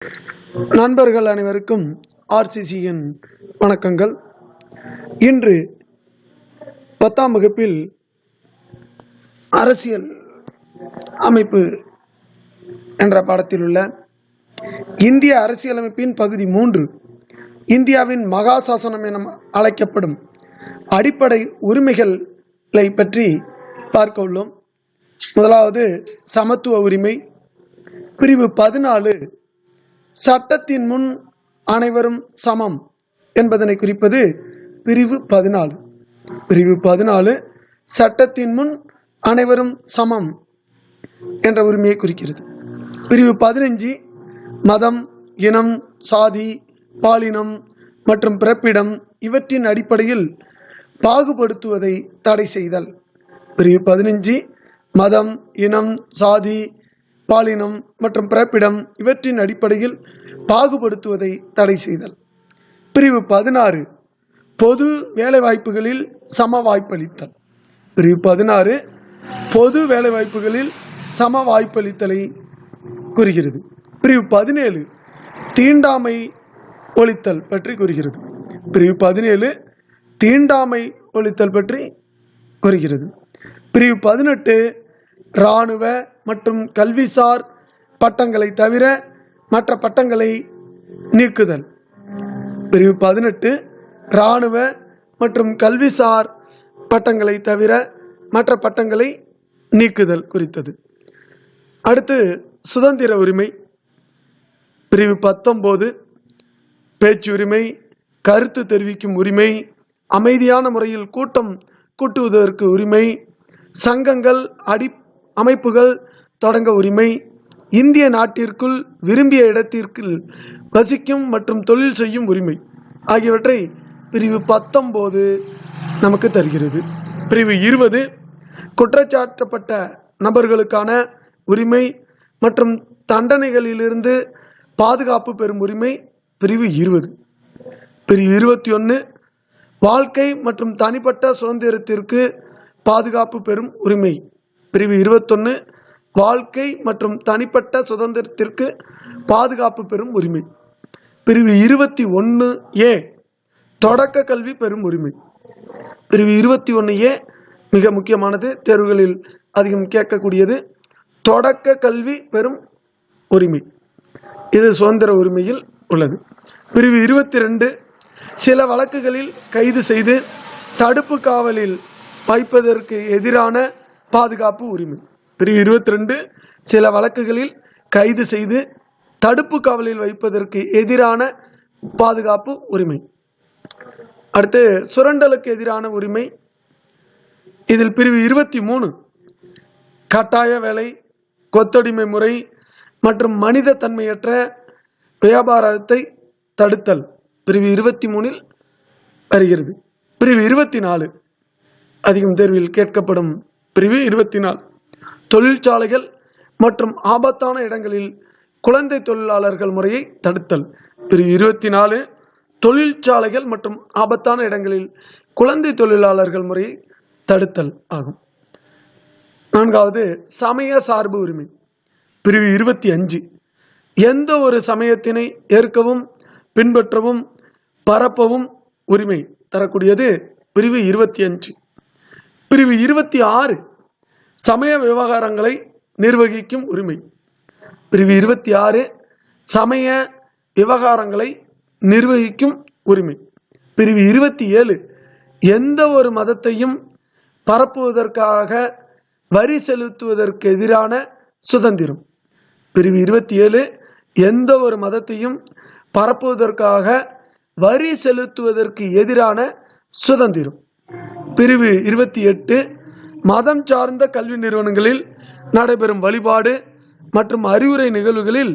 நண்பர்கள் அனைவருக்கும் ஆர்சிசியின் வணக்கங்கள். இன்று 10ஆம் வகுப்பில் அரசியல் அமைப்பு என்ற பாடத்தில் உள்ள இந்திய அரசியலமைப்பின் பகுதி 3 இந்தியாவின் மகா சாசனம் என அழைக்கப்படும் அடிப்படை உரிமைகளை பற்றி பார்க்க உள்ளோம். முதலாவது சமத்துவ உரிமை. பிரிவு 14 சட்டத்தின் முன் அனைவரும் சமம் என்பதனை குறிப்பது பிரிவு 14. பிரிவு 14 சட்டத்தின் முன் அனைவரும் சமம் என்ற உரிமையை குறிக்கிறது. பிரிவு 15 மதம், இனம், சாதி, பாலினம் மற்றும் பிறப்பிடம் இவற்றின் அடிப்படையில் பாகுபடுத்துவதை தடை செய்தல். பிரிவு 15 மதம், இனம், சாதி, பாலினம் மற்றும் பிறப்பிடம் இவற்றின் அடிப்படையில் பாகுபடுத்துவதை தடை செய்தல். பிரிவு 16 பொது வேலைவாய்ப்புகளில் சம வாய்ப்பளித்தல். பிரிவு 16 பொது வேலைவாய்ப்புகளில் சம வாய்ப்பளித்தலை கூறுகிறது. பிரிவு 17 தீண்டாமை ஒழித்தல் பற்றி கூறுகிறது. பிரிவு 17 தீண்டாமை ஒழித்தல் பற்றி கூறுகிறது. பிரிவு 18 இராணுவ மற்றும் கல்விசார் பட்டங்களை தவிர மற்ற பட்டங்களை நீக்குதல். பிரிவு 18 இராணுவ மற்றும் கல்விசார் பட்டங்களை தவிர மற்ற பட்டங்களை நீக்குதல் குறித்தது. அடுத்து சுதந்திர உரிமை. பிரிவு 19 பேச்சுரிமை, கருத்து தெரிவிக்கும் உரிமை, அமைதியான முறையில் கூட்டம் கூட்டுவதற்கு உரிமை, சங்கங்கள் அமைப்புகள் தொடங்க உரிமை, இந்திய நாட்டிற்குள் விரும்பிய இடத்திற்கு வசிக்கும் மற்றும் தொழில் செய்யும் உரிமை ஆகியவற்றை பிரிவு 19 நமக்கு தருகிறது. பிரிவு 20 குற்றச்சாட்டப்பட்ட நபர்களுக்கான உரிமை மற்றும் தண்டனைகளிலிருந்து பாதுகாப்பு பெறும் உரிமை பிரிவு 20. பிரிவு 21 வாழ்க்கை மற்றும் தனிப்பட்ட சுதந்திரத்திற்கு பாதுகாப்பு பெறும் உரிமை பிரிவு 21 வாழ்க்கை மற்றும் தனிப்பட்ட சுதந்திரத்திற்கு பாதுகாப்பு பெறும் உரிமை. பிரிவு 21A தொடக்க கல்வி பெறும் உரிமை. பிரிவு 21A மிக முக்கியமானது, தேர்வுகளில் அதிகம் கேட்கக்கூடியது. தொடக்க கல்வி பெறும் உரிமை இது சுதந்திர உரிமையில் உள்ளது. பிரிவு 22 சில வழக்குகளில் கைது செய்து தடுப்பு காவலில் வைப்பதற்கு எதிரான பாதுகாப்பு உரிமை. பிரிவு 22 சில வழக்குகளில் கைது செய்து தடுப்பு காவலில் வைப்பதற்கு எதிரான பாதுகாப்பு உரிமை. அடுத்து சுரண்டலுக்கு எதிரான உரிமை. இதில் பிரிவு 23 கட்டாய வேலை, கொத்தடிமை முறை மற்றும் மனித தன்மையற்ற வியாபாரத்தை தடுத்தல் பிரிவு 23 வருகிறது. பிரிவு 24 அதிகம் தேர்வில் கேட்கப்படும் பிரிவு 24 தொழிற்சாலைகள் மற்றும் ஆபத்தான இடங்களில் குழந்தை தொழிலாளர்கள் முறையை தடுத்தல். பிரிவு 24 தொழிற்சாலைகள் மற்றும் ஆபத்தான இடங்களில் குழந்தை தொழிலாளர்கள் முறையை தடுத்தல் ஆகும். 4வது சமய சார்பு உரிமை. பிரிவு 25 எந்த ஒரு சமயத்தினை ஏற்கவும் பின்பற்றவும் பரப்பவும் உரிமை தரக்கூடியது பிரிவு 25. பிரிவு 26 சமய விவகாரங்களை நிர்வகிக்கும் உரிமை. பிரிவு 26 சமய விவகாரங்களை நிர்வகிக்கும் உரிமை. பிரிவு 27 எந்த ஒரு மதத்தையும் பரப்புவதற்காக வரி செலுத்துவதற்கு எதிரான சுதந்திரம். பிரிவு 27 எந்த ஒரு மதத்தையும் பரப்புவதற்காக வரி செலுத்துவதற்கு எதிரான சுதந்திரம். பிரிவு 28 மதம் சார்ந்த கல்வி நிறுவனங்களில் நடைபெறும் வழிபாடு மற்றும் அறிவுரை நிகழ்வுகளில்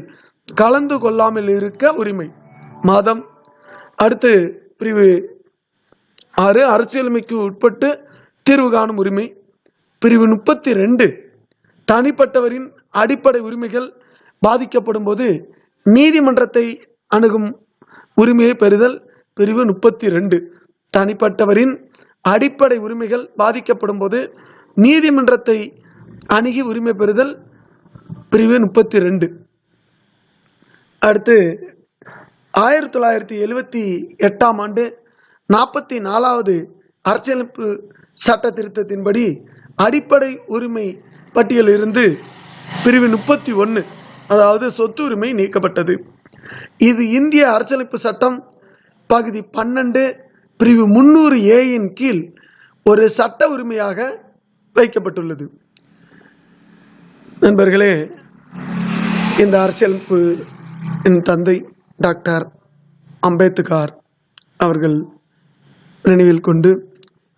கலந்து கொள்ளாமல் இருக்க உரிமை. மதம். அடுத்து பிரிவு 6 அரசியலமைப்பு உட்பட்டு தீர்வு காணும் உரிமை. பிரிவு 32 தனிப்பட்டவரின் அடிப்படை உரிமைகள் பாதிக்கப்படும் போது நீதிமன்றத்தை அணுகும் உரிமையை பெறுதல் பிரிவு 32 தனிப்பட்டவரின் அடிப்படை உரிமைகள் பாதிக்கப்படும் போது நீதிமன்றத்தை அணுகி உரிமை பெறுதல் பிரிவு 32. அடுத்து 1978ஆம் ஆண்டு 44வது அரசியலமைப்பு சட்ட திருத்தத்தின்படி அடிப்படை உரிமை பட்டியலிருந்து பிரிவு 31, அதாவது சொத்து உரிமை நீக்கப்பட்டது. இது இந்திய அரசியலமைப்பு சட்டம் பகுதி 12 பிரிவு 300A கீழ் ஒரு சட்ட உரிமையாக வைக்கப்பட்டுள்ளது. நண்பர்களே, இந்த அரசியலமைப்பு என் தந்தை டாக்டர் அம்பேத்கர் அவர்கள் நினைவில் கொண்டு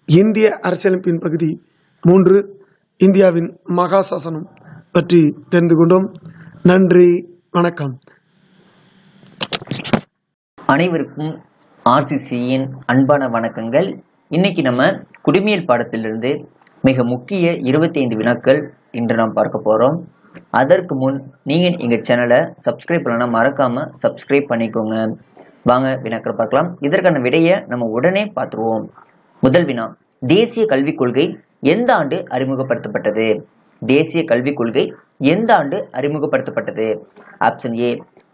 இந்திய அரசியலமைப்பின் பகுதி 3 இந்தியாவின் மகா சாசனம் பற்றி தெரிந்து கொண்டோம். நன்றி, வணக்கம். அனைவருக்கும் RCCயின் அன்பான வணக்கங்கள். இன்னைக்கு நம்ம குடிமையியல் பாடத்திலிருந்து மிக முக்கிய 25 வினாக்கள் இன்று நாம் பார்க்க போறோம். அதற்கு முன் நீங்க எங்க சேனலை சப்ஸ்கிரைப் பண்ணலாம், மறக்காம சப்ஸ்கிரைப் பண்ணிக்கோங்க. வாங்க வினாக்கள் பார்க்கலாம். இதற்கான விடையை நம்ம உடனே பார்த்துருவோம். முதல் வினா, தேசிய கல்விக் கொள்கை எந்த ஆண்டு அறிமுகப்படுத்தப்பட்டது? தேசிய கல்விக் கொள்கை எந்த ஆண்டு அறிமுகப்படுத்தப்பட்டது? Option A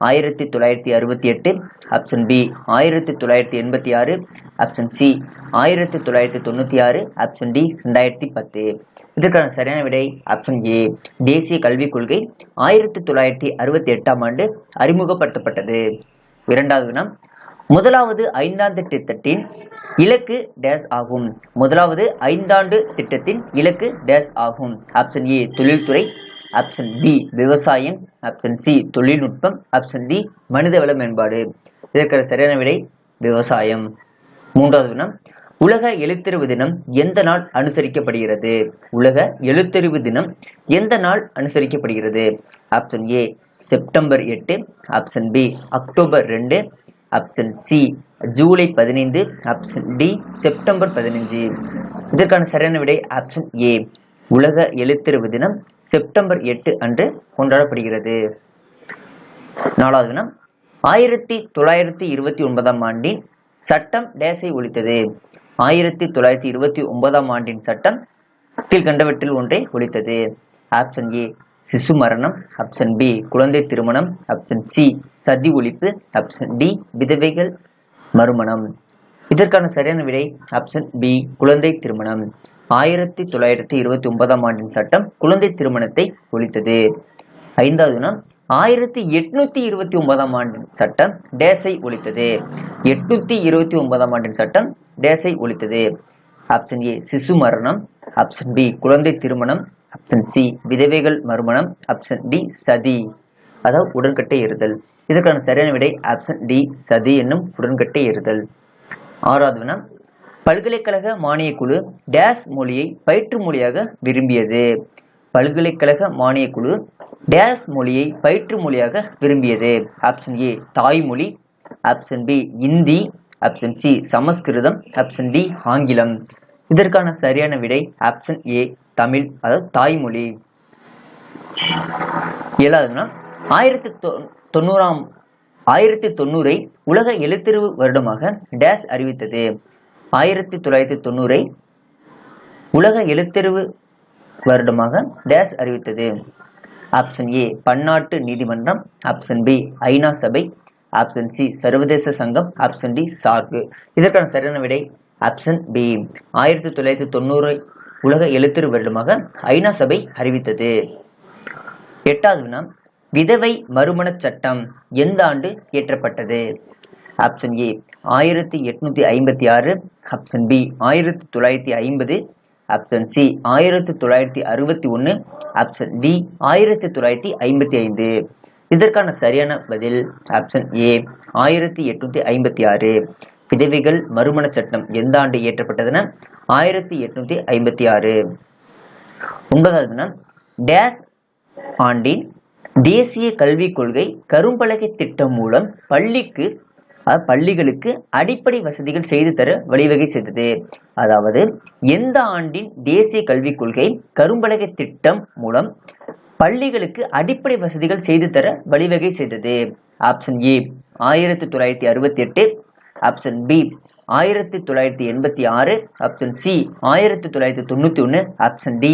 1968, option B 1986, option C 1996, option D 2010. இதற்கான சரியான விடை ஆப்ஷன் ஏ, தேசிய கல்விக் கொள்கை 1968ஆம் ஆண்டு அறிமுகப்படுத்தப்பட்டது. இரண்டாவது வினா, முதலாவது ஐந்தாண்டு திட்டத்தின் இலக்கு டேஸ் ஆகும்? முதலாவது ஐந்தாண்டு திட்டத்தின் இலக்கு டேஸ் ஆகும்? ஆப்ஷன் ஏ தொழில்துறை, ஆப்ஷன் பி விவசாயம், ஆப்ஷன் சி தொழில்நுட்பம், ஆப்ஷன் டி மனிதவள மேம்பாடு. இதற்கான சரியான விடை விவசாயம். மூன்றாவது வினா, உலக எழுத்தறிவு தினம் எந்த நாள் அனுசரிக்கப்படுகிறது? உலக எழுத்தறிவு தினம் எந்த நாள் அனுசரிக்கப்படுகிறது? Option A September 8, option B October 2, option C July 15, option D September 15. இதற்கான சரியான விடை ஆப்ஷன் ஏ, உலக எழுத்தறிவு தினம் செப்டம்பர் 8 அன்று கொண்டாடப்படுகிறது. நாலாவது வினா, 1929ஆம் ஆண்டின் சட்டம் டேஸை ஒழித்தது? 1929ஆம் ஆண்டின் சட்டம் கீழ்கண்டவற்றில் ஒன்றை ஒழித்தது. ஆப்ஷன் ஏ சிசு மரணம், ஆப்ஷன் பி குழந்தை திருமணம், ஆப்ஷன் சி சதி ஒழிப்பு, ஆப்ஷன் டி விதவைகள் மறுமணம். இதற்கான சரியான விடை ஆப்ஷன் பி குழந்தை திருமணம். 1929ஆம் ஆண்டின் சட்டம் குழந்தை திருமணத்தை ஒழித்தது. ஐந்தாவது வினா, 1829ஆம் ஆண்டின் சட்டம் டேஸை ஒழித்தது? 829ஆம் ஆண்டின் சட்டம் டேஸை ஒழித்தது? ஆப்ஷன் ஏ சிசு மரணம், ஆப்ஷன் பி குழந்தை திருமணம், ஆப்ஷன் சி விதவைகள் மறுமணம், ஆப்ஷன் டி சதி, அதாவது உடன்கட்டை ஏறுதல். இதற்கான சரியான விடை ஆப்ஷன் டி சதி என்னும் உடன்கட்டை ஏறுதல். ஆறாவது வினா, பல்கலைக்கழக மானியக்குழு டேஸ் மொழியை பயிற்று மொழியாக விரும்பியது? பல்கலைக்கழக மானியக்குழு டேஸ் மொழியை பயிற்று மொழியாக விரும்பியது? ஆப்ஷன் ஏ தாய்மொழி, option B Hindi, option C சமஸ்கிருதம், ஆப்ஷன் டி ஆங்கிலம். இதற்கான சரியான விடை ஆப்ஷன் ஏ தமிழ், அதாவது தாய்மொழி. ஏழாவதுனா, 1990 உலக எழுத்தறிவு வருடமாக டேஸ் அறிவித்தது? 1990 உலக எழுத்தறிவு வருடமாக டேஸ் அறிவித்தது? ஆப்ஷன் ஏ பன்னாட்டு நீதிமன்றம், ஆப்ஷன் பி ஐநா சபை, ஆப்ஷன் சி சர்வதேச சங்கம், ஆப்ஷன் டி சார்பு. இதற்கான சரியான விடை ஆப்ஷன் பி, 1990 உலக எழுத்தறிவு வருடமாக ஐநா சபை அறிவித்தது. எட்டாவது வினா, விதவை மறுமண சட்டம் எந்த ஆண்டு இயற்றப்பட்டது? Option A 1856, option B 1950, option C 1961, option D 1955. இதற்கான சரியான பதில் ஆப்ஷன் ஏ 1856. விதவைகள் மறுமண சட்டம் எந்த ஆண்டு இயற்றப்பட்டதுன்னா 1856. ஒன்பதாவது டேஸ் ஆண்டின் தேசிய கல்விக் கொள்கை கரும்பலகை திட்டம் மூலம் பள்ளிகளுக்கு அடிப்படை வசதிகள் செய்து தர வழிவகை செய்தது? அதாவது எந்த ஆண்டின் தேசிய கல்விக் கொள்கை கரும்பலகை திட்டம் மூலம் பள்ளிகளுக்கு அடிப்படை வசதிகள் செய்து தர வழிவகை செய்தது? Option A 1968, option B 1986, option C 1991, option D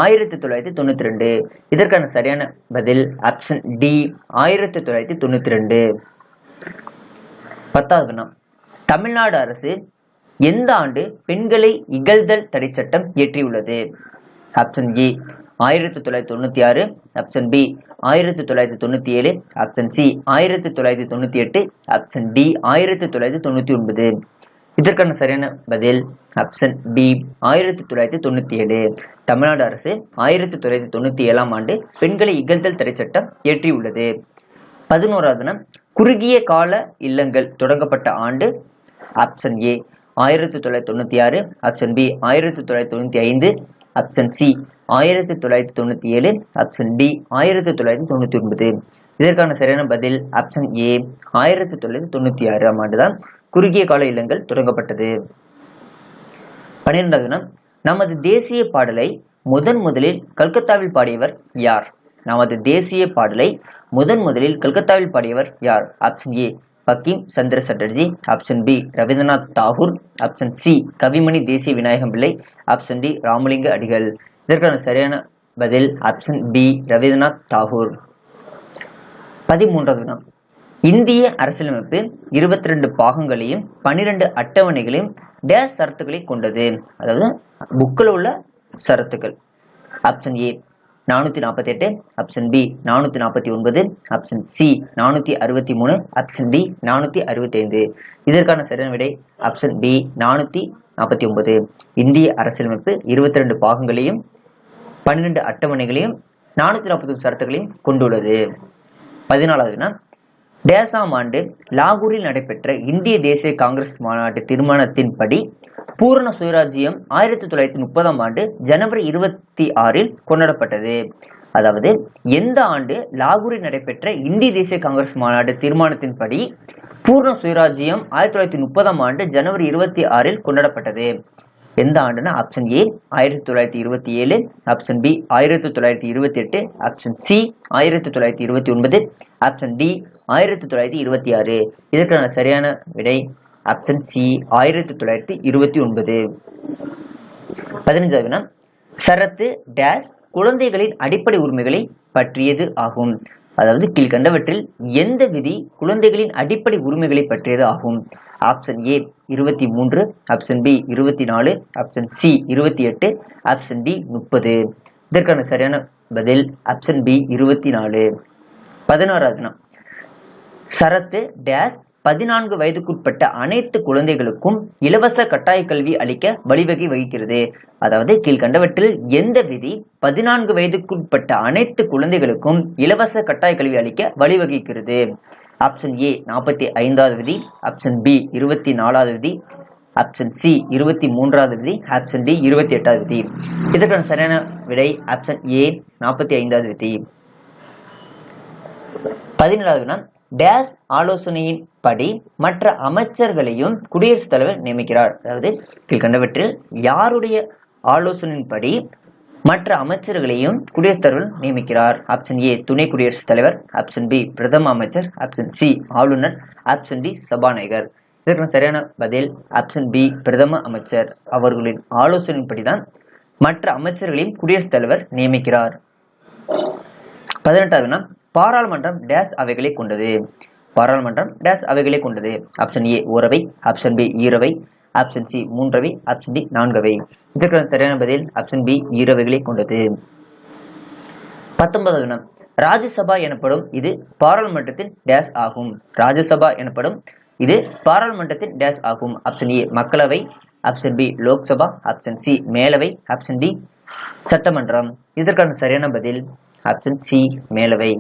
1992. இதற்கான சரியான பதில் ஆப்ஷன் டி 1992. 10வது வினா, தமிழ்நாடு அரசு எந்த ஆண்டு பெண்களை இகழ்தல் தடை சட்டம் இயற்றியுள்ளது? Option A 1996, option B 1997, option C 1998, option D 1999. இதற்கான சரியான பதில் ஆப்ஷன் பி 1997. தமிழ்நாடு அரசு 1997ஆம் ஆண்டு பெண்களை இகழ்தல் தடை சட்டம் இயற்றியுள்ளது. 11வது வினா, குறுகிய கால இல்லங்கள் தொடங்கப்பட்ட ஆண்டு? Option A 1996, option B 1995, option C 1997, option D 1999. இதற்கான சரியான பதில் ஆப்ஷன் ஏ 1996ஆம் ஆண்டுதான் குறுகிய கால இல்லங்கள் தொடங்கப்பட்டது. 12வது வினா, நமது தேசிய பாடலை முதலில் கல்கத்தாவில் பாடியவர் யார்? நமது தேசிய பாடலை முதலில் கல்கத்தாவில் பாடியவர் யார்? Option A Bankim Chandra Chatterjee, option B Rabindranath Tagore, option C Kavimani Desiya Vinayakam பிள்ளை, ஆப்ஷன் டி ராமலிங்க அடிகள். இதற்கான சரியான பதில் ஆப்ஷன் பி ரவீந்திரநாத் தாகூர். 13வது வினா, இந்திய அரசியலமைப்பு 22 பாகங்களையும் 12 அட்டவணைகளையும் டேஷ் சரத்துக்களை கொண்டது. அதாவது புக்கில் உள்ள சரத்துக்கள். Option A 448, option B 449, option C 463, option D 465. இதற்கான சரியான விடை ஆப்ஷன் பி 449. இந்திய அரசியலமைப்பு 22 பாகங்களையும் 12 அட்டவணைகளையும் 441 சரத்துகளையும் கொண்டுள்ளது. 14வது வினா, டேசாம் ஆண்டு லாகூரில் நடைபெற்ற இந்திய தேசிய காங்கிரஸ் மாநாட்டு தீர்மானத்தின்படி பூரண சுயராஜ்யம் 1930ஆம் ஆண்டு ஜனவரி 26இல் கொண்டாடப்பட்டது. அதாவது எந்த ஆண்டு லாகூரில் நடைபெற்ற இந்திய தேசிய காங்கிரஸ் மாநாட்டு தீர்மானத்தின்படி பூரண சுயராஜ்யம் 1930ஆம் ஆண்டு ஜனவரி 26இல் கொண்டாடப்பட்டது? எந்த ஆண்டுனா option A 1927, option B 1928, option C 1929, option D 1926. இதற்கான சரியான விடை ஆப்ஷன் சி 1929. 15வது வினா, சரத்து டேஷ் குழந்தைகளின் அடிப்படை உரிமைகளை பற்றியது ஆகும். அதாவது கீழ்கண்டவற்றில் எந்த விதி குழந்தைகளின் அடிப்படை உரிமைகளை பற்றியது ஆகும்? Option A 23, option B 24, option C 28, option D 30. இதற்கான சரியான பதில் ஆப்ஷன் பி 24. 16வது வினா, சரத்து டேஷ் 14 வயதுக்குட்பட்ட அனைத்து குழந்தைகளுக்கும் இலவச கட்டாய கல்வி அளிக்க வழிவகை வகிக்கிறது. அதாவது கீழ்கண்டவற்றில் எந்த விதி 14 வயதுக்குட்பட்ட அனைத்து குழந்தைகளுக்கும் இலவச கட்டாய கல்வி அளிக்க வழிவகிக்கிறது? ஆப்ஷன் ஏ 45வது விதி, ஆப்ஷன் பி 24வது விதி, ஆப்ஷன் சி 23வது விதி, ஆப்ஷன் டி 28வது விதி. இதற்கான சரியான விடை ஆப்ஷன் ஏ 45வது விதி. 17வது வினா, டேஷ் ஆலோசனையின் படி மற்ற அமைச்சர்களையும் குடியரசுத் தலைவர் நியமிக்கிறார். அதாவது கீழ்கண்டவற்றில் யாருடைய ஆலோசனையின்படி மற்ற அமைச்சர்களையும் குடியரசுத் தலைவர் நியமிக்கிறார்? ஆப்ஷன் ஏ துணை குடியரசுத் தலைவர், ஆப்ஷன் பி பிரதம அமைச்சர், ஆப்ஷன் சி ஆளுநர், ஆப்ஷன் டி சபாநாயகர். இதற்கு சரியான பதில் ஆப்ஷன் பி பிரதம அமைச்சர். அவர்களின் ஆலோசனையின்படிதான் மற்ற அமைச்சர்களையும் குடியரசுத் தலைவர் நியமிக்கிறார். 18வது வினா, பாராளுமன்றம் டேஷ் அவைகளை கொண்டது. பாராளுமன்றம் டேஷ் அவைகளை கொண்டது. ஆப்ஷன் ஏ ஓரவை, ஆப்ஷன் பி ஈரவை, ஆப்ஷன் சி மூன்றவை, ஆப்ஷன் டி நான்கவை. இதற்கு சரியான பதில் ஆப்ஷன் பி ஈரவைகளை கொண்டது. 19வது வினா, ராஜ்யசபா எனப்படும் இது பாராளுமன்றத்தின் டேஷ் ஆகும். ராஜ்யசபா எனப்படும் இது பாராளுமன்றத்தின் டேஷ் ஆகும். ஆப்ஷன் ஏ மக்களவை, option B Lok Sabha, option C மேலவை, ஆப்ஷன் டி சட்டமன்றம். இதற்கான சரியான பதில் ஆப்ஷன் சி மேலவை.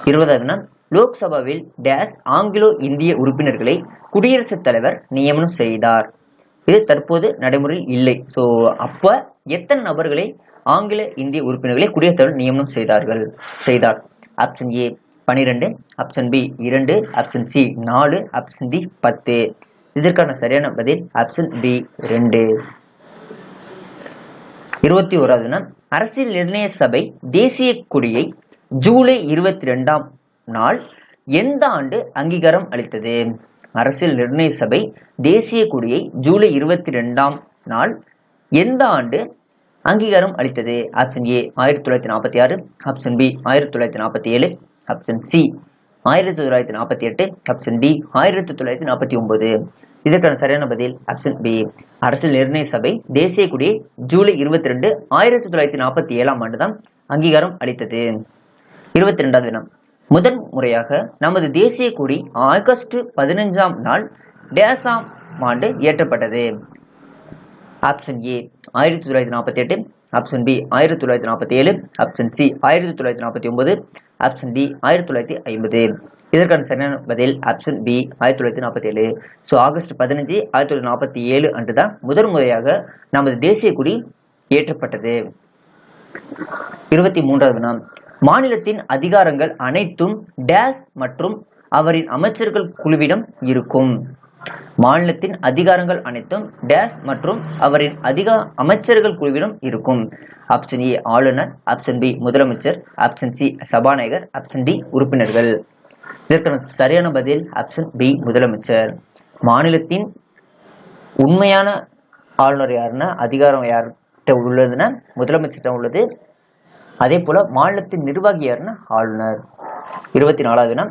20வது வினா, லோக்சபாவில் டேஷ் ஆங்கிலோ இந்திய உறுப்பினர்களை குடியரசுத் தலைவர் நியமனம் செய்தார். இது தற்போது நடைமுறையில் இல்லை. ஸோ அப்ப எத்தனை நபர்களை ஆங்கில இந்திய உறுப்பினர்களை குடியரசுத் தலைவர் நியமனம் செய்தார்? Option A 12, option B 2, option C 4, option D 10. இதற்கான சரியான பதில் ஆப்ஷன் பி 2. 21வது வினா, அரசியல் நிர்ணய சபை தேசிய கொடியை ஜூலை 22ஆம் நாள் எந்த ஆண்டு அங்கீகாரம் அளித்தது? அரசியல் நிர்ணய சபை தேசிய கொடியை ஜூலை 22ஆம் நாள் எந்த ஆண்டு அங்கீகாரம் அளித்தது? Option A 1946, option B 1947, option C 1948, option D 1949. இதற்கான சரியான பதில் ஆப்ஷன் பி. அரசியல் நிர்ணய சபை தேசிய கொடியை ஜூலை 22, 1947ஆம் ஆண்டு தான் அங்கீகாரம் அளித்தது. 22வது வினா. முதன் முறையாக நமது தேசிய கொடி ஆகஸ்ட் 15ஆம் நாள் டேஸாம் ஆண்டு ஏற்றப்பட்டது? Option A 1948, option B 1947, option C 1949, option D 1950. இதற்கான சரியான பதில் ஆப்ஷன் பி 1947. ஸோ ஆகஸ்ட் 15, 1947 அன்று தான் முதன் முறையாக நமது தேசிய கொடி ஏற்றப்பட்டது. 23வது வினா. மாநிலத்தின் அதிகாரங்கள் அனைத்தும் டேஸ் மற்றும் அவரின் அமைச்சர்கள் குழுவிடம் இருக்கும். மாநிலத்தின் அதிகாரங்கள் அனைத்தும் டேஸ் மற்றும் அவரின் அமைச்சர்கள் குழுவிடம் இருக்கும். ஆப்ஷன் ஏ ஆளுநர், ஆப்ஷன் பி முதலமைச்சர், ஆப்ஷன் சி சபாநாயகர், ஆப்ஷன் டி உறுப்பினர்கள். இதற்கான சரியான பதில் ஆப்ஷன் பி முதலமைச்சர். மாநிலத்தின் உண்மையான ஆளுநர் யாருன்னா, அதிகாரம் யார்கிட்ட உள்ளதுன்னா முதலமைச்சர்கிட்ட உள்ளது. அதே போல மாநிலத்தின் நிர்வாகி யாருன்னா ஆளுநர். 24வது வினா.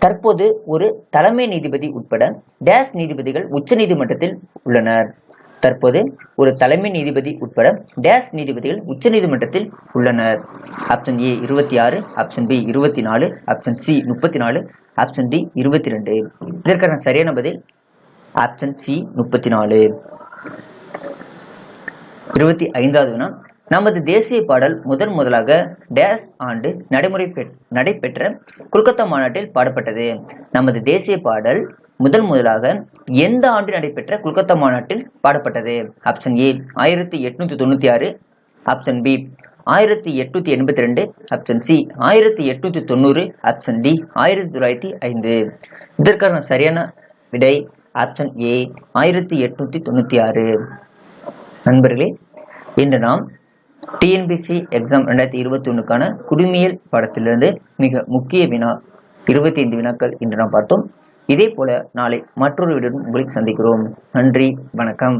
தற்போது ஒரு தலைமை நீதிபதி உட்பட டேஸ் நீதிபதிகள் உச்ச நீதிமன்றத்தில் உள்ளனர். தற்போது ஒரு தலைமை நீதிபதி உட்பட டேஸ் நீதிபதிகள் உச்ச நீதிமன்றத்தில் உள்ளனர். Option A 26, option B 24, option C 34, option D 22. இதற்கான சரியான பதில் ஆப்ஷன் சி 34. 25வது வினா. நமது தேசிய பாடல் முதலாக டேஸ் ஆண்டு நடைபெற்ற கொல்கத்தா மாநாட்டில் பாடப்பட்டது? நமது தேசிய பாடல் முதலாக எந்த ஆண்டு நடைபெற்ற கொல்கத்தா மாநாட்டில் பாடப்பட்டது? Option A 1896, option B 1882, option C 1890, option D 1905. இதற்கான சரியான விடை ஆப்ஷன் ஏ 1896. நண்பர்களே, இன்று நாம் டிஎன்பிசி எக்ஸாம் 2021க்கான குடிமையியல் பாடத்திலிருந்து மிக முக்கிய வினா 25 வினாக்கள் இன்று நாம் பார்த்தோம். இதே போல நாளை மற்றொரு வீடியோவில் உங்களை சந்திக்கிறோம். நன்றி, வணக்கம்.